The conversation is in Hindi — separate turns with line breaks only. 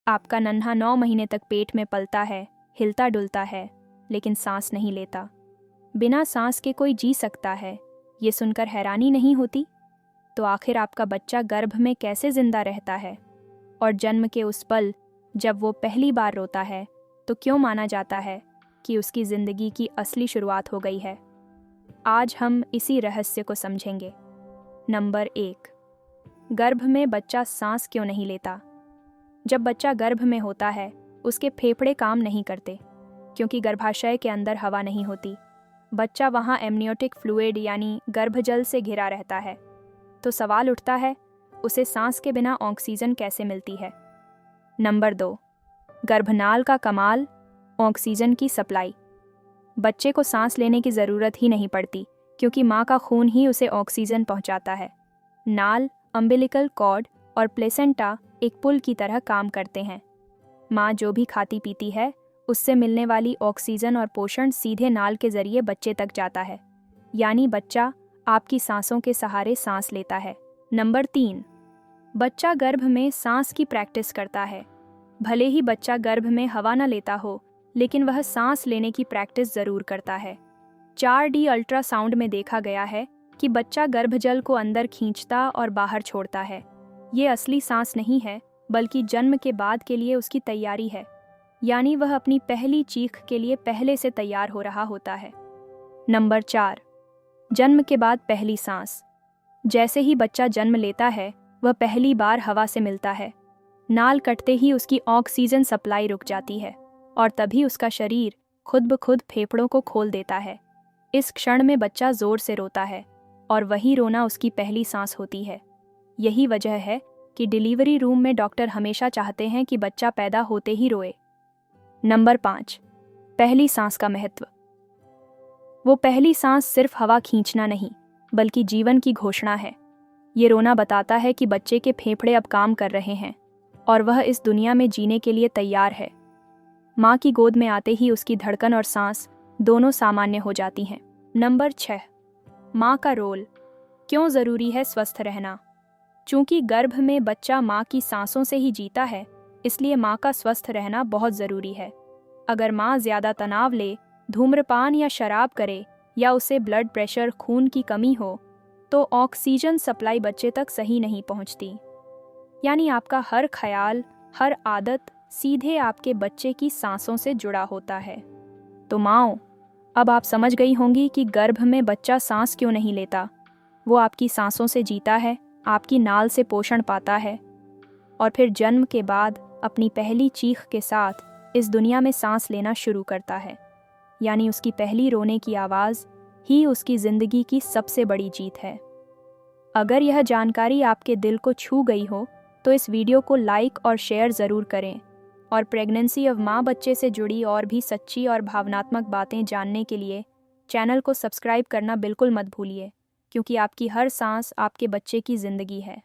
आपका नन्हा 9 महीने तक पेट में पलता है, हिलता डुलता है, लेकिन सांस नहीं लेता। बिना सांस के कोई जी सकता है, ये सुनकर हैरानी नहीं होती? तो आखिर आपका बच्चा गर्भ में कैसे जिंदा रहता है? और जन्म के उस पल जब वो पहली बार रोता है, तो क्यों माना जाता है कि उसकी जिंदगी की असली शुरुआत हो गई है? आज हम इसी रहस्य को समझेंगे। नंबर 1, गर्भ में बच्चा सांस क्यों नहीं लेता? जब बच्चा गर्भ में होता है, उसके फेफड़े काम नहीं करते, क्योंकि गर्भाशय के अंदर हवा नहीं होती। बच्चा वहाँ एमनियोटिक फ्लूइड यानी गर्भजल से घिरा रहता है। तो सवाल उठता है, उसे सांस के बिना ऑक्सीजन कैसे मिलती है? नंबर 2, गर्भनाल का कमाल, ऑक्सीजन की सप्लाई। बच्चे को सांस लेने की ज़रूरत ही नहीं पड़ती, क्योंकि माँ का खून ही उसे ऑक्सीजन पहुँचाता है। नाल, अम्बिलिकल कॉर्ड और प्लेसेंटा एक पुल की तरह काम करते हैं। माँ जो भी खाती पीती है, उससे मिलने वाली ऑक्सीजन और पोषण सीधे नाल के जरिए बच्चे तक जाता है, यानी बच्चा आपकी सांसों के सहारे सांस लेता है। नंबर 3, बच्चा गर्भ में सांस की प्रैक्टिस करता है। भले ही बच्चा गर्भ में हवा न लेता हो, लेकिन वह सांस लेने की प्रैक्टिस ज़रूर करता है। 4D अल्ट्रासाउंड में देखा गया है कि बच्चा गर्भजल को अंदर खींचता और बाहर छोड़ता है। ये असली सांस नहीं है, बल्कि जन्म के बाद के लिए उसकी तैयारी है, यानी वह अपनी पहली चीख के लिए पहले से तैयार हो रहा होता है। नंबर 4, जन्म के बाद पहली सांस। जैसे ही बच्चा जन्म लेता है, वह पहली बार हवा से मिलता है। नाल कटते ही उसकी ऑक्सीजन सप्लाई रुक जाती है और तभी उसका शरीर खुद ब खुद फेफड़ों को खोल देता है। इस क्षण में बच्चा जोर से रोता है और वही रोना उसकी पहली सांस होती है। यही वजह है कि डिलीवरी रूम में डॉक्टर हमेशा चाहते हैं कि बच्चा पैदा होते ही रोए। नंबर 5, पहली सांस का महत्व। वो पहली सांस सिर्फ हवा खींचना नहीं, बल्कि जीवन की घोषणा है। ये रोना बताता है कि बच्चे के फेफड़े अब काम कर रहे हैं और वह इस दुनिया में जीने के लिए तैयार है। माँ की गोद में आते ही उसकी धड़कन और सांस दोनों सामान्य हो जाती हैं। नंबर 6, माँ का रोल। क्यों ज़रूरी है स्वस्थ रहना? चूँकि गर्भ में बच्चा माँ की सांसों से ही जीता है, इसलिए माँ का स्वस्थ रहना बहुत ज़रूरी है। अगर माँ ज़्यादा तनाव ले, धूम्रपान या शराब करे, या उसे ब्लड प्रेशर, खून की कमी हो, तो ऑक्सीजन सप्लाई बच्चे तक सही नहीं पहुँचती। यानी आपका हर ख्याल, हर आदत सीधे आपके बच्चे की सांसों से जुड़ा होता है। तो माँओं, अब आप समझ गई होंगी कि गर्भ में बच्चा सांस क्यों नहीं लेता। वो आपकी सांसों से जीता है, आपकी नाल से पोषण पाता है और फिर जन्म के बाद अपनी पहली चीख के साथ इस दुनिया में सांस लेना शुरू करता है। यानी उसकी पहली रोने की आवाज़ ही उसकी ज़िंदगी की सबसे बड़ी जीत है। अगर यह जानकारी आपके दिल को छू गई हो, तो इस वीडियो को लाइक और शेयर ज़रूर करें। और प्रेगनेंसी ऑफ माँ बच्चे से जुड़ी और भी सच्ची और भावनात्मक बातें जानने के लिए चैनल को सब्सक्राइब करना बिल्कुल मत भूलिए, क्योंकि आपकी हर सांस आपके बच्चे की ज़िंदगी है।